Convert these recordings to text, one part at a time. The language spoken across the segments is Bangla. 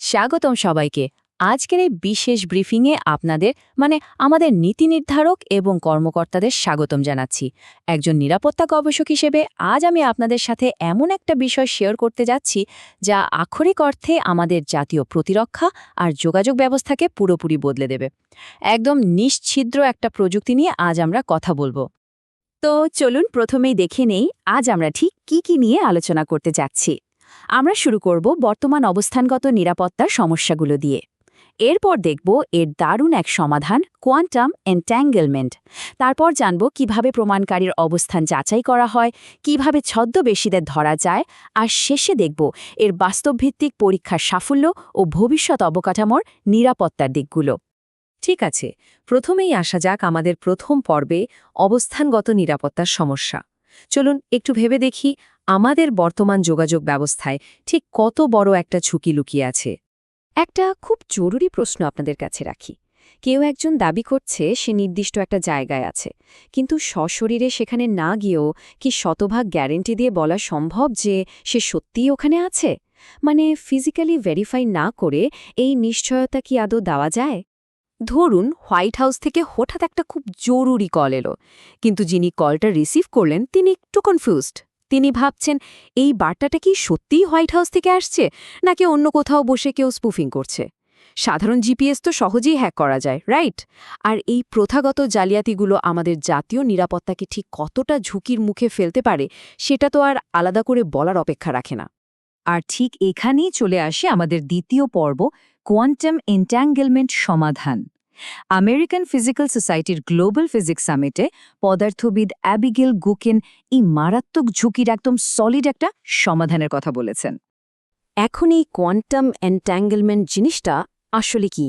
স্বাগতম সবাইকে। আজকের এই বিশেষ ব্রিফিংয়ে আমাদের নীতি নির্ধারক এবং কর্মকর্তাদের স্বাগতম জানাচ্ছি। একজন নিরাপত্তা গবেষক হিসেবে আজ আমি আপনাদের সাথে এমন একটা বিষয় শেয়ার করতে যাচ্ছি যা আক্ষরিক অর্থে আমাদের জাতীয় প্রতিরক্ষা আর যোগাযোগ ব্যবস্থাকে পুরোপুরি বদলে দেবে। একদম নিশ্ছিদ্র একটা প্রযুক্তি নিয়ে আজ আমরা কথা বলবো। তো চলুন প্রথমেই দেখে নেই আজ আমরা ঠিক কি নিয়ে আলোচনা করতে যাচ্ছি। আমরা শুরু করব বর্তমান অবস্থানগত নিরাপত্তার সমস্যাগুলো দিয়ে। এরপর দেখব এর দারুণ এক সমাধান, কোয়ান্টাম এন্ট্যাঙ্গেলমেন্ট। তারপর জানব কিভাবে প্রমাণকারীর অবস্থান যাচাই করা হয়, কিভাবে ছদ্মবেশীদের ধরা যায়, আর শেষে দেখব এর বাস্তবভিত্তিক পরীক্ষার সাফল্য ও ভবিষ্যৎ অবকাঠামোর নিরাপত্তার দিকগুলো। ঠিক আছে, প্রথমেই আসা যাক আমাদের প্রথম পর্বে অবস্থানগত নিরাপত্তার সমস্যা। চলুন একটু ভেবে দেখি আমাদের বর্তমান যোগাযোগ ব্যবস্থায় ঠিক কত বড় একটা ঝুঁকি লুকিয়ে আছে। একটা খুব জরুরি প্রশ্ন আপনাদের কাছে রাখি। কেউ একজন দাবি করছে সে নির্দিষ্ট একটা জায়গায় আছে, কিন্তু সশরীরে সেখানে না গিয়েও কি শতভাগ গ্যারেন্টি দিয়ে বলা সম্ভব যে সে সত্যিই ওখানে আছে? মানে ফিজিক্যালি ভেরিফাই না করে এই নিশ্চয়তা কি আদৌ দেওয়া যায়? ধরুন হোয়াইট হাউস থেকে হঠাৎ একটা খুব জরুরি কল এলো, কিন্তু যিনি কলটা রিসিভ করলেন তিনি একটু কনফিউজড। তিনি ভাবছেন এই বার্তাটা কি সত্যিই হোয়াইট হাউস থেকে আসছে, নাকি অন্য কোথাও বসে কেউ স্পুফিং করছে। সাধারণ জিপিএস তো সহজেই হ্যাক করা যায়, রাইট? আর এই প্রথাগত জালিয়াতিগুলো আমাদের জাতীয় নিরাপত্তাকে ঠিক কতটা ঝুঁকির মুখে ফেলতে পারে সেটা তো আর আলাদা করে বলার অপেক্ষা রাখে না। আর ঠিক এখানেই চলে আসে আমাদের দ্বিতীয় পর্ব, কোয়ান্টাম এন্ট্যাঙ্গেলমেন্ট সমাধান। আমেরিকান ফিজিক্যাল সোসাইটির গ্লোবাল ফিজিক্স সামিটে পদার্থবিদ অ্যাবিগেল গুকেন এই মারাত্মক ঝুঁকির একদম সলিড একটা সমাধানের কথা বলেছেন। এখন এই কোয়ান্টাম এন্ট্যাঙ্গেলমেন্ট জিনিসটা আসলে কি?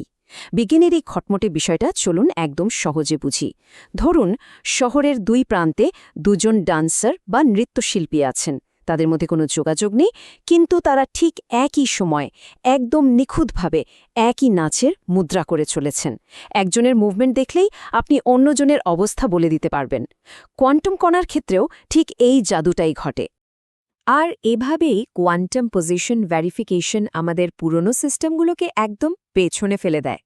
বিজ্ঞানের এই খটমটে বিষয়টা চলুন একদম সহজে বুঝি। ধরুন শহরের দুই প্রান্তে দুজন ডান্সার বা নৃত্যশিল্পী আছেন, তাদের মধ্যে কোনো যোগাযোগ নেই, কিন্তু তারা ঠিক একই সময় একদম নিখুঁতভাবে একই নাচের মুদ্রা করে চলেছেন। একজনের মুভমেন্ট দেখলেই আপনি অন্যজনের অবস্থা বলে দিতে পারবেন। কোয়ান্টাম কণার ক্ষেত্রেও ঠিক এই জাদুটাই ঘটে। আর এভাবেই কোয়ান্টাম পজিশন ভেরিফিকেশন আমাদের পুরনো সিস্টেমগুলোকে একদম পেছনে ফেলে দেয়।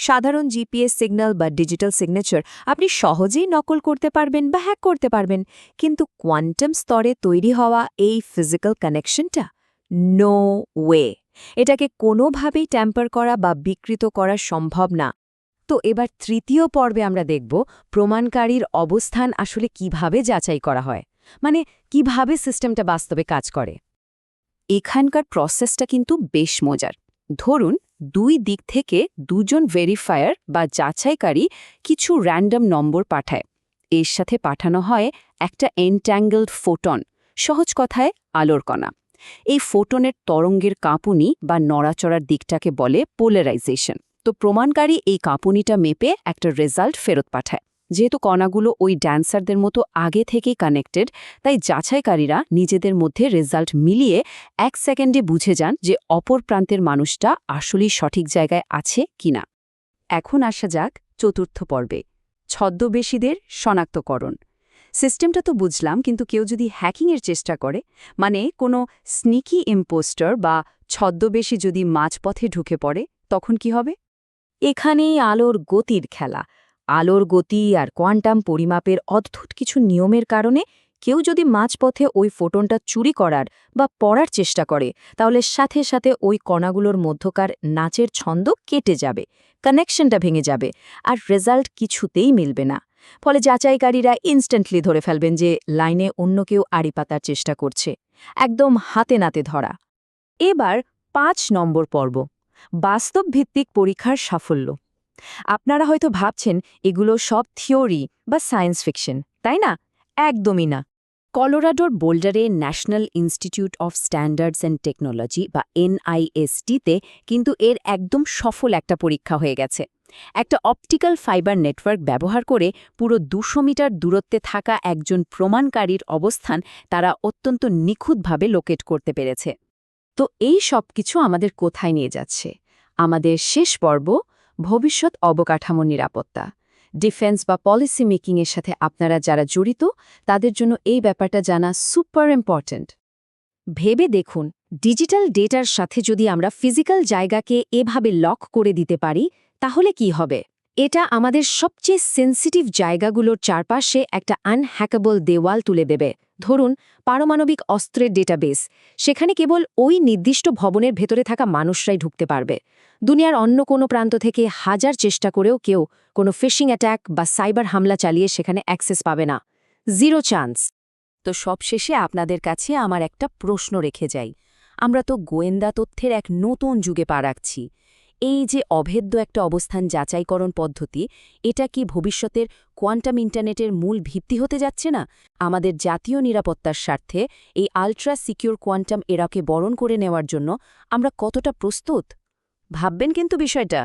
সাধারণ জিপিএস সিগন্যাল বা ডিজিটাল সিগনেচার আপনি সহজেই নকল করতে পারবেন বা হ্যাক করতে পারবেন, কিন্তু কোয়ান্টাম স্তরে তৈরি হওয়া এই ফিজিক্যাল কানেকশনটা, নো ওয়ে। এটাকে কোনোভাবেই ট্যাম্পার করা বা বিকৃত করা সম্ভব না। তো এবার তৃতীয় পর্বে আমরা দেখব প্রমাণকারীর অবস্থান আসলে কিভাবে যাচাই করা হয়, মানে কিভাবে সিস্টেমটা বাস্তবে কাজ করে। এখানকার প্রসেসটা কিন্তু বেশ মজার। ধরুন দুই দিক থেকে দুজন ভেরিফায়ার বা যাচাইকারী কিছু র্যান্ডম নম্বর পাঠায়। এর সাথে পাঠানো হয় একটা এনট্যাঙ্গলড ফোটন, সহজ কথায় আলোর কণা। এই ফোটনের তরঙ্গের কাঁপুনি বা নড়াচড়ার দিকটাকে বলে পোলারাইজেশন। তো প্রমাণকারী এই কাঁপুনিটা মেপে একটা রেজাল্ট ফেরত পাঠায়। যেহেতু কণাগুলো ওই ড্যান্সারদের মতো আগে থেকেই কানেক্টেড, তাই যাচাইকারীরা নিজেদের মধ্যে রেজাল্ট মিলিয়ে 1 সেকেন্ডে বুঝে যান যে অপর প্রান্তের মানুষটা আসলেই সঠিক জায়গায় আছে কিনা। এখন আসা যাক চতুর্থ পর্বে, ছদ্মবেশীদের শনাক্তকরণ। সিস্টেমটা তো বুঝলাম, কিন্তু কেউ যদি হ্যাকিংয়ের চেষ্টা করে, মানে কোনো স্নিকি ইম্পোস্টার বা ছদ্মবেশী যদি মাঝপথে ঢুকে পড়ে, তখন কি হবে? এখানেই আলোর গতির খেলা। আলোর গতি আর কোয়ান্টাম পরিমাপের অদ্ভুত কিছু নিয়মের কারণে কেউ যদি মাঝপথে ওই ফোটনটা চুরি করার বা পড়ার চেষ্টা করে, তাহলে সাথে সাথে ওই কণাগুলোর মধ্যকার নাচের ছন্দ কেটে যাবে, কানেকশনটা ভেঙে যাবে, আর রেজাল্ট কিছুতেই মিলবে না। ফলে যাচাইকারীরা ইনস্ট্যান্টলি ধরে ফেলবেন যে লাইনে অন্য কেউ আড়ি পাতার চেষ্টা করছে। একদম হাতে নাতে ধরা। এবার 5 নম্বর পর্ব, বাস্তবভিত্তিক পরীক্ষার সাফল্য। আপনারা হয়তো ভাবছেন এগুলো সব থিওরি বা সায়েন্স ফিকশন, তাই না? একদমই না। কলোরাডোর বোল্ডারে national institute of standards and technology বা NIST-তে কিন্তু এর একদম সফল একটা পরীক্ষা হয়ে গেছে। একটা অপটিক্যাল ফাইবার নেটওয়ার্ক ব্যবহার করে পুরো 200 মিটার দূরত্বে থাকা একজন প্রমাণকারীর অবস্থান তারা অত্যন্ত নিখুঁতভাবে লোকেট করতে পেরেছে। তো এই সব কিছু আমাদের কোথায় নিয়ে যাচ্ছে? আমাদের শেষ পর্ব, ভবিষ্যৎ অবকাঠামো নিরাপত্তা। ডিফেন্স বা পলিসি মেকিংয়ের সাথে আপনারা যারা জড়িত, তাদের জন্য এই ব্যাপারটা জানা সুপার ইম্পর্ট্যান্ট। ভেবে দেখুন ডিজিটাল ডেটার সাথে যদি আমরা ফিজিক্যাল জায়গাকে এভাবে লক করে দিতে পারি তাহলে কি হবে এটা আমাদের সবচেয়ে সেন্সিটিভ জায়গাগুলোর চারপাশে একটা আনহ্যাকেবল দেওয়াল তুলে দেবে ধরুন পারমাণবিক অস্ত্রের ডেটাবেস সেখানে কেবল ওই নির্দিষ্ট ভবনের ভেতরে থাকা মানুষরাই ঢুকতে পারবে দুনিয়ার অন্য কোনো প্রান্ত থেকে হাজার চেষ্টা করেও কেউ কোনো ফিশিং অ্যাটাক বা সাইবার হামলা চালিয়ে সেখানে অ্যাক্সেস পাবে না জিরো চান্স তো সবশেষে আপনাদের কাছে আমার একটা প্রশ্ন রেখে যাই আমরা তো গোয়েন্দা তথ্যের এক নতুন যুগে পা রাখছি এই যে অভেদ্য একটা অবস্থান যাচাইকরণ পদ্ধতি এটা কি ভবিষ্যতের কোয়ান্টাম ইন্টারনেটের মূল ভিত্তি হতে যাচ্ছে না আমাদের জাতীয় নিরাপত্তার স্বার্থে এই আল্ট্রা সিকিউর কোয়ান্টাম এরাকে বরণ করে নেওয়ার জন্য আমরা কতটা প্রস্তুত ভাববেন কিন্তু বিষয়টা